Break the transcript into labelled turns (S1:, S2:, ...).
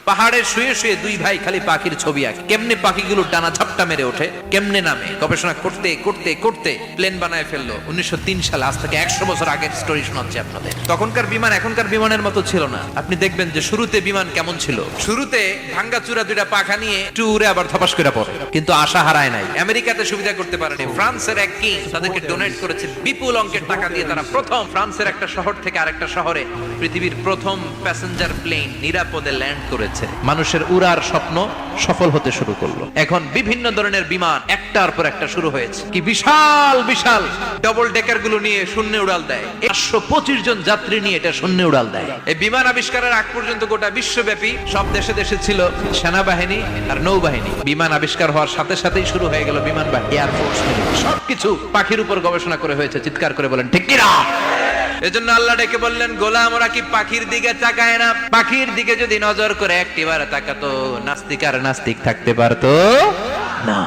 S1: পাহাড়ে শুয়ে শুয়ে দুই ভাই খালি পাখির ছবি আঁকে, কেমনে পাখিগুলো ডানা ঝাপটা মেরে ওঠে, কেমনে নামে, গবেষণা করতে করতে করতে প্লেন বানায় ফেললো 1903 সালে। আজ থেকে 100 বছর আগের স্টোরি শোনাচ্ছি আপনাদের। তখনকার বিমান এখনকার বিমানের মতো ছিল না। আপনি দেখবেন যে শুরুতে বিমান কেমন ছিল, শুরুতে ভাঙ্গা চূড়া দুইটা পাখা নিয়ে একটু উড়ে আবার ধপাস করে পড়ে, কিন্তু আশা হারায় নাই। আমেরিকাতে সুবিধা করতে পারেনি। ফ্রান্সের এক কিং তাদেরকে ডোনেট করেছে বিপুল অঙ্কের টাকা দিয়ে। তারা প্রথম ফ্রান্সের একটা শহর থেকে আরেকটা শহরে পৃথিবীর প্রথম প্যাসেঞ্জার প্লেন নিরাপদে ল্যান্ড করেছে। মানুষের উড়ার স্বপ্ন সফল হতে শুরু করলো। এখন বিভিন্ন ধরনের বিমান একটার পর একটা শুরু হয়েছে। কি বিশাল বিশাল ডবল ডেকার গুলো নিয়ে শূন্যে উড়াল দেয়। 125 জন যাত্রী নিয়ে এটা শূন্যে উড়াল দেয়। এই বিমান আবিষ্কারের আগ পর্যন্ত গোটা বিশ্বব্যাপী সব দেশে দেশে ছিল সেনাবাহিনী আর নৌবাহিনী। বিমান আবিষ্কার হওয়ার সাথে সাথেই শুরু হয়ে গেল বিমান বাহিনী, এয়ারফোর্স, সবকিছু পাখির উপর গবেষণা করে হয়েছে। চিৎকার করে বলেন ঠিক কিনা? এজন্য আল্লাহ ডেকে বললেন, গোলাম ওরা কি পাখির দিকে তাকায় না? পাখির দিকে যদি নজর করে একটিবার তাকাতো, নাস্তিক আর নাস্তিক থাকতে পারতো না।